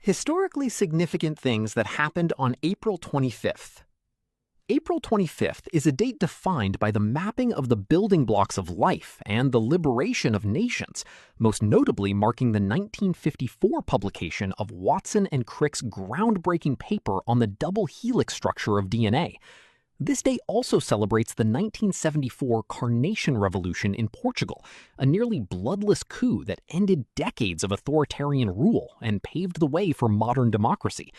Historically significant things that happened on April 25th. April 25th is a date defined by the mapping of the building blocks of life and the liberation of nations, most notably marking the 1954 publication of Watson and Crick's groundbreaking paper on the double helix structure of DNA. This day also celebrates the 1974 Carnation Revolution in Portugal, a nearly bloodless coup that ended decades of authoritarian rule and paved the way for modern democracy.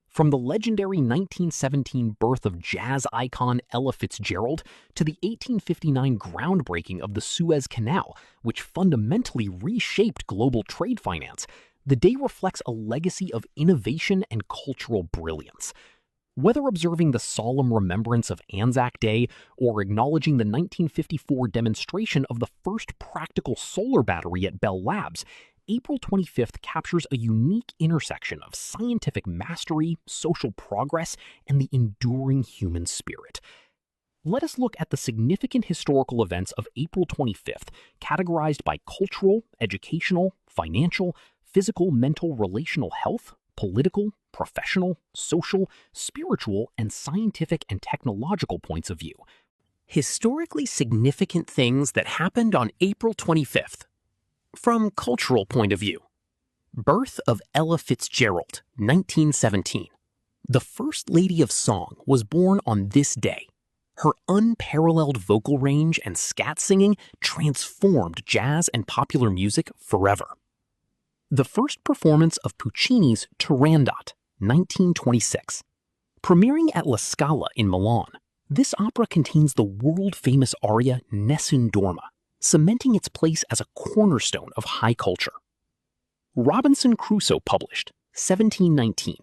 From the legendary 1917 birth of jazz icon Ella Fitzgerald to the 1859 groundbreaking of the Suez Canal, which fundamentally reshaped global trade finance, the day reflects a legacy of innovation and cultural brilliance. Whether observing the solemn remembrance of Anzac Day or acknowledging the 1954 demonstration of the first practical solar battery at Bell Labs, April 25th captures a unique intersection of scientific mastery, social progress, and the enduring human spirit. Let us look at the significant historical events of April 25th, categorized by cultural, educational, financial, physical, mental, relational health, political, professional, social, spiritual, and scientific and technological points of view. Historically significant things that happened on April 25th. From cultural point of view. Birth of Ella Fitzgerald, 1917. The First Lady of Song was born on this day. Her unparalleled vocal range and scat singing transformed jazz and popular music forever. The first performance of Puccini's Turandot, 1926. Premiering at La Scala in Milan, this opera contains the world-famous aria Nessun Dorma, cementing its place as a cornerstone of high culture. Robinson Crusoe published, 1719.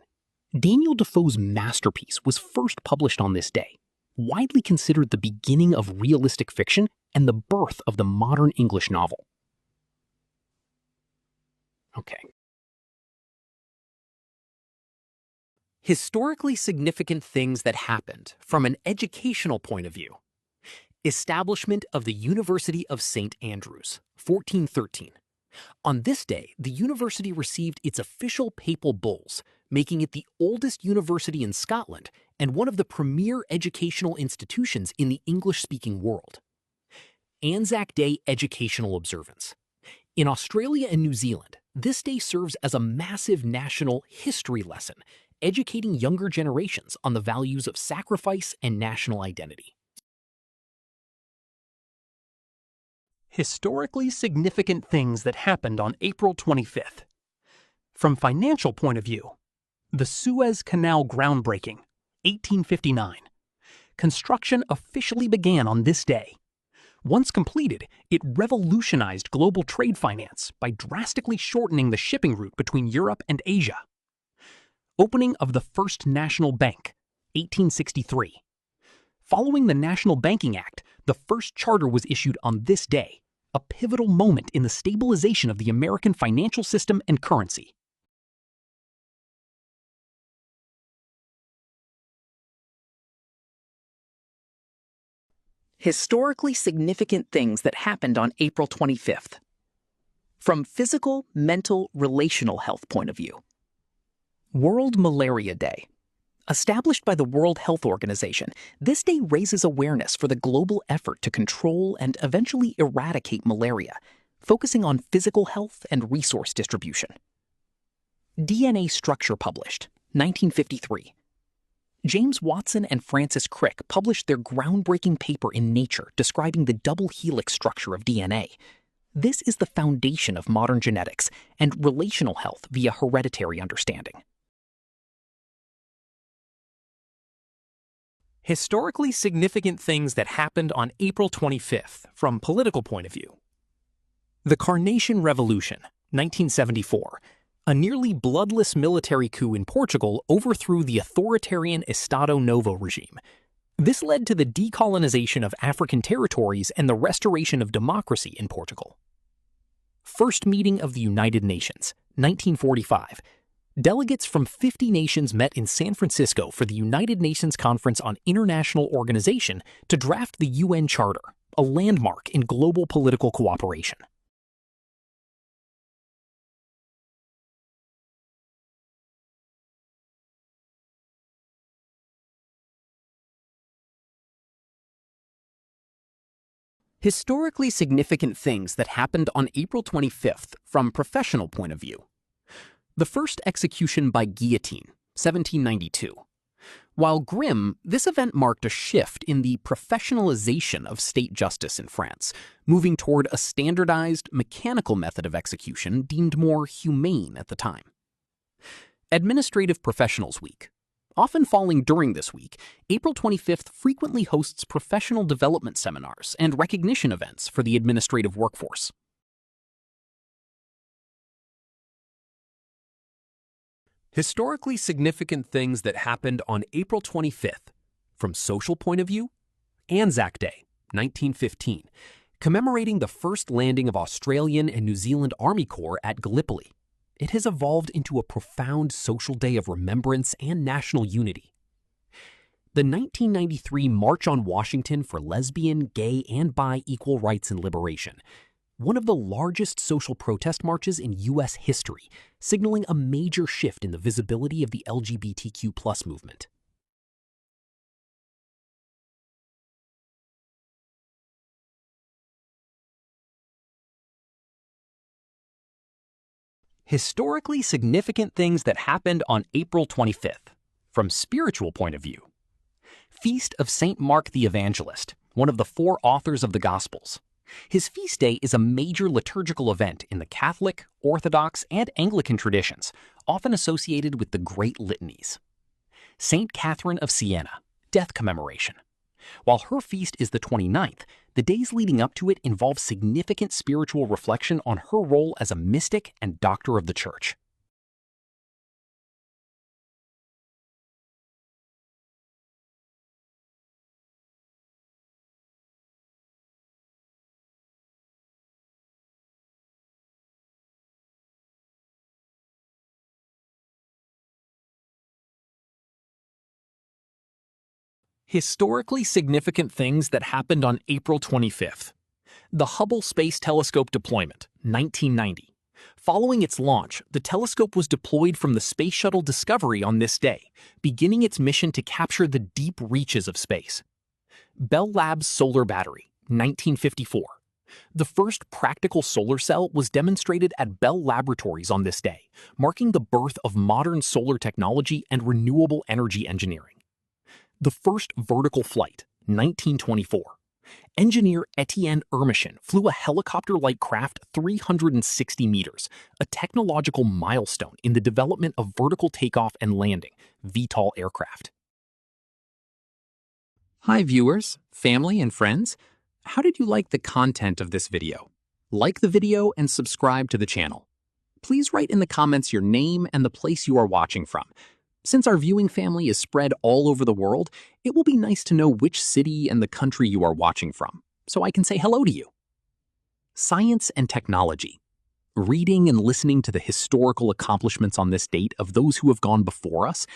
Daniel Defoe's masterpiece was first published on this day, widely considered the beginning of realistic fiction and the birth of the modern English novel. Okay. Historically significant things that happened from an educational point of view. Establishment of the University of St. Andrews, 1413. On this day, the university received its official papal bulls, making it the oldest university in Scotland and one of the premier educational institutions in the English-speaking world. Anzac Day educational observance. In Australia and New Zealand, this day serves as a massive national history lesson, educating younger generations on the values of sacrifice and national identity. Historically significant things that happened on April 25th. From financial point of view, the Suez Canal groundbreaking, 1859. Construction officially began on this day. Once completed, it revolutionized global trade finance by drastically shortening the shipping route between Europe and Asia. Opening of the First National Bank, 1863. Following the National Banking Act, the first charter was issued on this day, a pivotal moment in the stabilization of the American financial system and currency. Historically significant things that happened on April 25th. From physical, mental, relational health point of view. World Malaria Day. Established by the World Health Organization, this day raises awareness for the global effort to control and eventually eradicate malaria, focusing on physical health and resource distribution. DNA structure published, 1953. James Watson and Francis Crick published their groundbreaking paper in Nature describing the double helix structure of DNA. This is the foundation of modern genetics and relational health via hereditary understanding. Historically significant things that happened on April 25th from political point of view. The Carnation Revolution, 1974. A nearly bloodless military coup in Portugal overthrew the authoritarian Estado Novo regime. This led to the decolonization of African territories and the restoration of democracy in Portugal. First meeting of the United Nations, 1945. Delegates from 50 nations met in San Francisco for the United Nations Conference on International Organization to draft the UN Charter, a landmark in global political cooperation. Historically significant things that happened on April 25th from professional point of view. The first execution by guillotine, 1792. While grim, this event marked a shift in the professionalization of state justice in France, moving toward a standardized, mechanical method of execution deemed more humane at the time. Administrative Professionals Week. Often falling during this week, April 25th frequently hosts professional development seminars and recognition events for the administrative workforce. Historically significant things that happened on April 25th. From social point of view, Anzac Day, 1915, commemorating the first landing of Australian and New Zealand Army Corps at Gallipoli. It has evolved into a profound social day of remembrance and national unity. The 1993 March on Washington for lesbian, gay, and bi equal rights and liberation, one of the largest social protest marches in U.S. history, signaling a major shift in the visibility of the LGBTQ+ movement. Historically significant things that happened on April 25th. From spiritual point of view, Feast of St. Mark the Evangelist, one of the 4 authors of the Gospels. His feast day is a major liturgical event in the Catholic, Orthodox, and Anglican traditions, often associated with the Great Litanies. St. Catherine of Siena, death commemoration. While her feast is the 29th, the days leading up to it involve significant spiritual reflection on her role as a mystic and doctor of the Church. Historically significant things that happened on April 25th. The Hubble Space Telescope deployment, 1990. Following its launch, the telescope was deployed from the Space Shuttle Discovery on this day, beginning its mission to capture the deep reaches of space. Bell Labs Solar Battery, 1954. The first practical solar cell was demonstrated at Bell Laboratories on this day, marking the birth of modern solar technology and renewable energy engineering. The first vertical flight, 1924. Engineer Etienne Ermachine flew a helicopter-like craft 360 meters, a technological milestone in the development of vertical takeoff and landing, VTOL aircraft. Hi viewers, family, and friends. How did you like the content of this video? Like the video and subscribe to the channel. Please write in the comments your name and the place you are watching from. Since our viewing family is spread all over the world, it will be nice to know which city and the country you are watching from, so I can say hello to you. Science and technology. Reading and listening to the historical accomplishments on this date of those who have gone before us,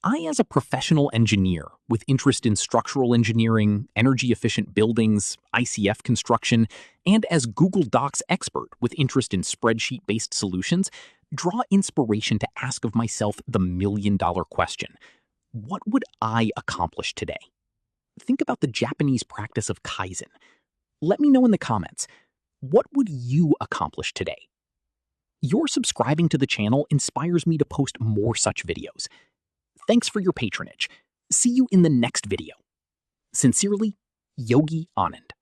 I, as a professional engineer with interest in structural engineering, energy-efficient buildings, ICF construction, and as Google Docs expert with interest in spreadsheet-based solutions, draw inspiration to ask of myself the million-dollar question: what would I accomplish today? Think about the Japanese practice of Kaizen. Let me know in the comments, what would you accomplish today? Your subscribing to the channel inspires me to post more such videos. Thanks for your patronage. See you in the next video. Sincerely, Yogi Anand.